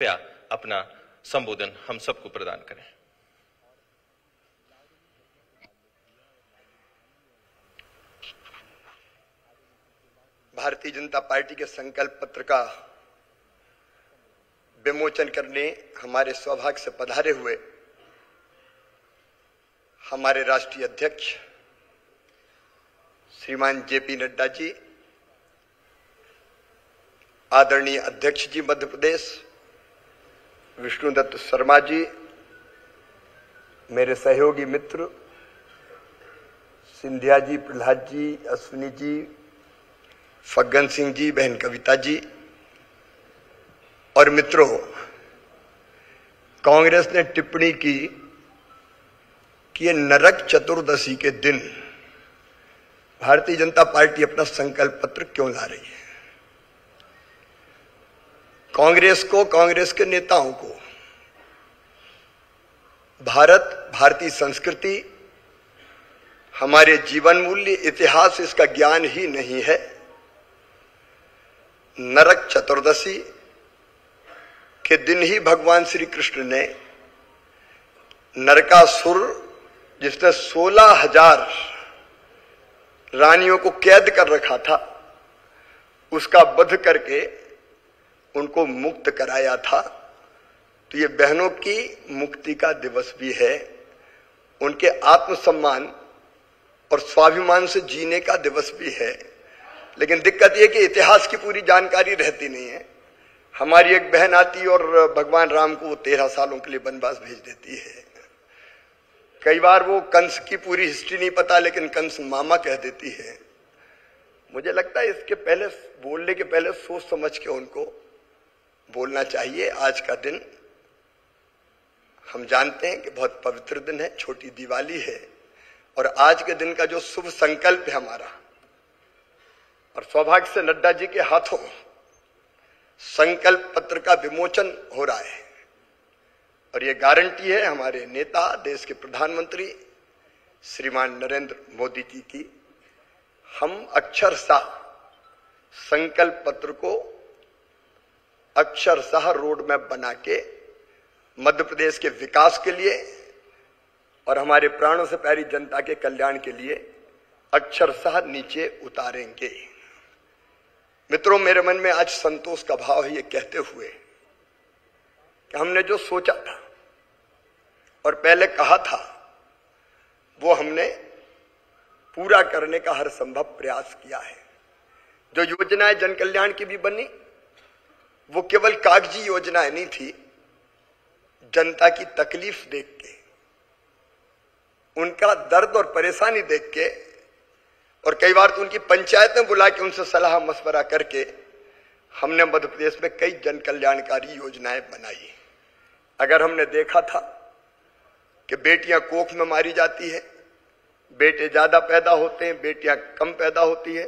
कृपया अपना संबोधन हम सबको प्रदान करें। भारतीय जनता पार्टी के संकल्प पत्र का विमोचन करने हमारे सौभाग्य से पधारे हुए हमारे राष्ट्रीय अध्यक्ष श्रीमान जेपी नड्डा जी, आदरणीय अध्यक्ष जी मध्य प्रदेश विष्णुदत्त शर्मा जी, मेरे सहयोगी मित्र सिंधिया जी, प्रहलाद जी, अश्विनी जी, फग्गन सिंह जी, बहन कविता जी और मित्रों, कांग्रेस ने टिप्पणी की कि ये नरक चतुर्दशी के दिन भारतीय जनता पार्टी अपना संकल्प पत्र क्यों ला रही है। कांग्रेस को, कांग्रेस के नेताओं को भारत, भारतीय संस्कृति, हमारे जीवन मूल्य, इतिहास, इसका ज्ञान ही नहीं है। नरक चतुर्दशी के दिन ही भगवान श्री कृष्ण ने नरकासुर, जिसने 16,000 रानियों को कैद कर रखा था, उसका वध करके उनको मुक्त कराया था। तो ये बहनों की मुक्ति का दिवस भी है, उनके आत्मसम्मान और स्वाभिमान से जीने का दिवस भी है। लेकिन दिक्कत यह कि इतिहास की पूरी जानकारी रहती नहीं है। हमारी एक बहन आती और भगवान राम को 13 सालों के लिए वनवास भेज देती है। कई बार वो कंस की पूरी हिस्ट्री नहीं पता, लेकिन कंस मामा कह देती है। मुझे लगता है इसके पहले, बोलने के पहले सोच समझ के उनको बोलना चाहिए। आज का दिन हम जानते हैं कि बहुत पवित्र दिन है, छोटी दिवाली है, और आज के दिन का जो शुभ संकल्प है हमारा, और सौभाग्य से नड्डा जी के हाथों संकल्प पत्र का विमोचन हो रहा है। और ये गारंटी है हमारे नेता, देश के प्रधानमंत्री श्रीमान नरेंद्र मोदी जी की। हम अक्षरशः संकल्प पत्र को अक्षरशः रोड मैप बना के मध्य प्रदेश के विकास के लिए और हमारे प्राणों से प्यारी जनता के कल्याण के लिए अक्षरशः नीचे उतारेंगे। मित्रों, मेरे मन में आज संतोष का भाव है ये कहते हुए कि हमने जो सोचा था और पहले कहा था, वो हमने पूरा करने का हर संभव प्रयास किया है। जो योजनाएं जन कल्याण की भी बनी, वो केवल कागजी योजनाएं नहीं थी। जनता की तकलीफ देख के, उनका दर्द और परेशानी देख के, और कई बार तो उनकी पंचायतें बुला के उनसे सलाह मशवरा करके हमने मध्य प्रदेश में कई जन कल्याणकारी योजनाएं बनाई। अगर हमने देखा था कि बेटियां कोख में मारी जाती है, बेटे ज्यादा पैदा होते हैं, बेटियां कम पैदा होती है,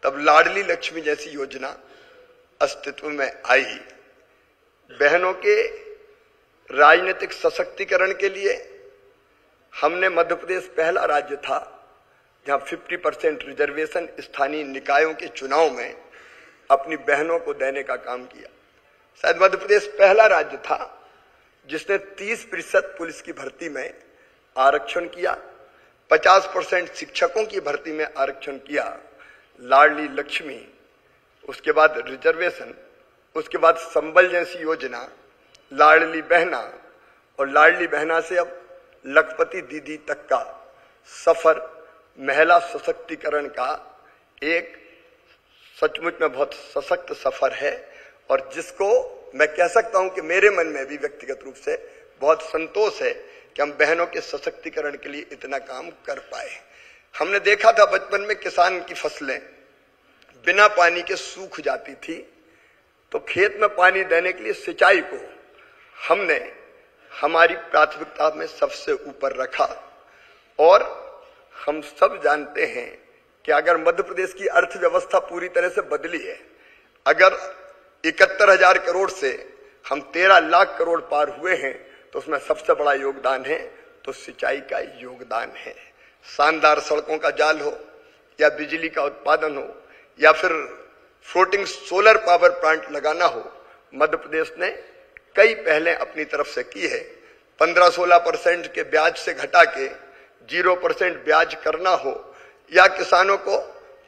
तब लाडली लक्ष्मी जैसी योजना अस्तित्व में आई। बहनों के राजनीतिक सशक्तिकरण के लिए हमने, मध्य प्रदेश पहला राज्य था जहां 50% रिजर्वेशन स्थानीय निकायों के चुनाव में अपनी बहनों को देने का काम किया। शायद मध्य प्रदेश पहला राज्य था जिसने 30% पुलिस की भर्ती में आरक्षण किया, 50% शिक्षकों की भर्ती में आरक्षण किया। लाडली लक्ष्मी, उसके बाद रिजर्वेशन, उसके बाद संबल जैसी योजना, लाडली बहना, और लाडली बहना से अब लखपति दीदी तक का सफर महिला सशक्तिकरण का एक सचमुच में बहुत सशक्त सफर है, और जिसको मैं कह सकता हूं कि मेरे मन में भी व्यक्तिगत रूप से बहुत संतोष है कि हम बहनों के सशक्तिकरण के लिए इतना काम कर पाए। हमने देखा था बचपन में किसान की फसलें बिना पानी के सूख जाती थी, तो खेत में पानी देने के लिए सिंचाई को हमने हमारी प्राथमिकता में सबसे ऊपर रखा। और हम सब जानते हैं कि अगर मध्य प्रदेश की अर्थव्यवस्था पूरी तरह से बदली है, अगर 71,000 करोड़ से हम 13 लाख करोड़ पार हुए हैं, तो उसमें सबसे बड़ा योगदान है तो सिंचाई का योगदान है। शानदार सड़कों का जाल हो, या बिजली का उत्पादन हो, या फिर फ्लोटिंग सोलर पावर प्लांट लगाना हो, मध्य प्रदेश ने कई पहलें अपनी तरफ से की है। 15-16% के ब्याज से घटा के 0% ब्याज करना हो, या किसानों को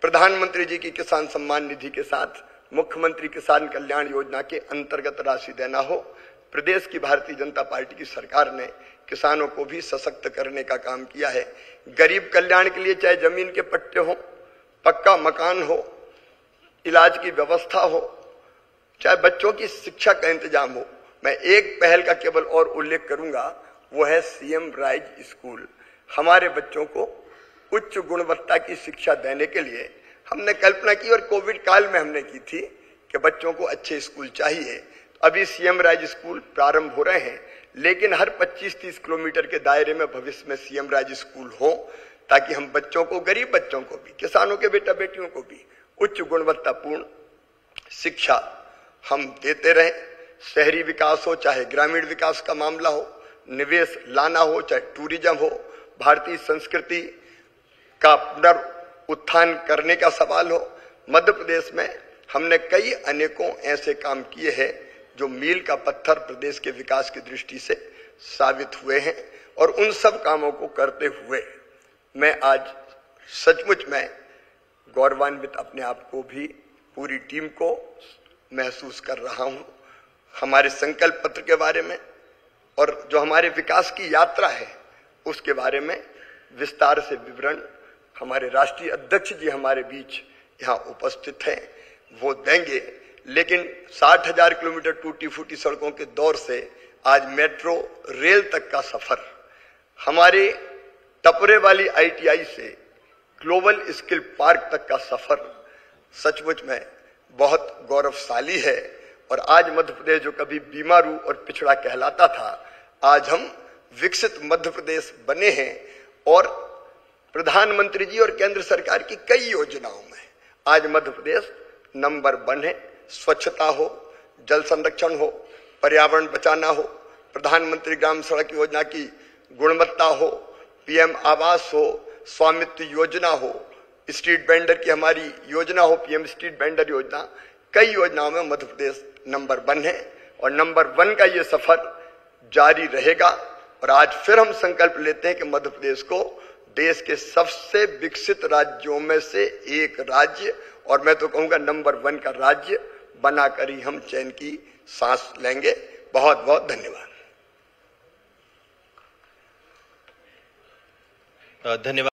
प्रधानमंत्री जी की किसान सम्मान निधि के साथ मुख्यमंत्री किसान कल्याण योजना के अंतर्गत राशि देना हो, प्रदेश की भारतीय जनता पार्टी की सरकार ने किसानों को भी सशक्त करने का काम किया है। गरीब कल्याण के लिए चाहे जमीन के पट्टे हो, पक्का मकान हो, इलाज की व्यवस्था हो, चाहे बच्चों की शिक्षा का इंतजाम हो। मैं एक पहल का केवल और उल्लेख करूंगा, वो है सीएम राइज स्कूल। हमारे बच्चों को उच्च गुणवत्ता की शिक्षा देने के लिए हमने कल्पना की, और कोविड काल में हमने की थी कि बच्चों को अच्छे स्कूल चाहिए। अभी सीएम राइज स्कूल प्रारंभ हो रहे हैं, लेकिन हर 25-30 किलोमीटर के दायरे में भविष्य में सीएम राइज स्कूल हो, ताकि हम बच्चों को, गरीब बच्चों को भी, किसानों के बेटा बेटियों को भी उच्च गुणवत्तापूर्ण शिक्षा हम देते रहे। शहरी विकास हो, चाहे ग्रामीण विकास का मामला हो, निवेश लाना हो, चाहे टूरिज्म हो, भारतीय संस्कृति का पुनरुत्थान करने का सवाल हो। मध्य प्रदेश में हमने कई अनेकों ऐसे काम किए हैं जो मील का पत्थर प्रदेश के विकास की दृष्टि से साबित हुए हैं, और उन सब कामों को करते हुए मैं आज सचमुच में गौरवान्वित अपने आप को भी, पूरी टीम को महसूस कर रहा हूं। हमारे संकल्प पत्र के बारे में और जो हमारे विकास की यात्रा है उसके बारे में विस्तार से विवरण हमारे राष्ट्रीय अध्यक्ष जी हमारे बीच यहाँ उपस्थित हैं, वो देंगे। लेकिन 60,000 किलोमीटर टूटी फूटी सड़कों के दौर से आज मेट्रो रेल तक का सफर, हमारे टपरे वाली आईटीआई से ग्लोबल स्किल पार्क तक का सफर सचमुच में बहुत गौरवशाली है। और आज मध्य प्रदेश जो कभी बीमारू और पिछड़ा कहलाता था, आज हम विकसित मध्य प्रदेश बने हैं, और प्रधानमंत्री जी और केंद्र सरकार की कई योजनाओं में आज मध्य प्रदेश नंबर 1 है। स्वच्छता हो, जल संरक्षण हो, पर्यावरण बचाना हो, प्रधानमंत्री ग्राम सड़क योजना की गुणवत्ता हो, पीएम आवास हो, स्वामित्व योजना हो, स्ट्रीट वेंडर की हमारी योजना हो, पीएम स्ट्रीट वेंडर योजना, कई योजनाओं में मध्य प्रदेश नंबर 1 है, और नंबर 1 का ये सफर जारी रहेगा। और आज फिर हम संकल्प लेते हैं कि मध्य प्रदेश को देश के सबसे विकसित राज्यों में से एक राज्य, और मैं तो कहूंगा नंबर 1 का राज्य बनाकर ही हम चैन की सांस लेंगे। बहुत बहुत धन्यवाद। धन्यवाद।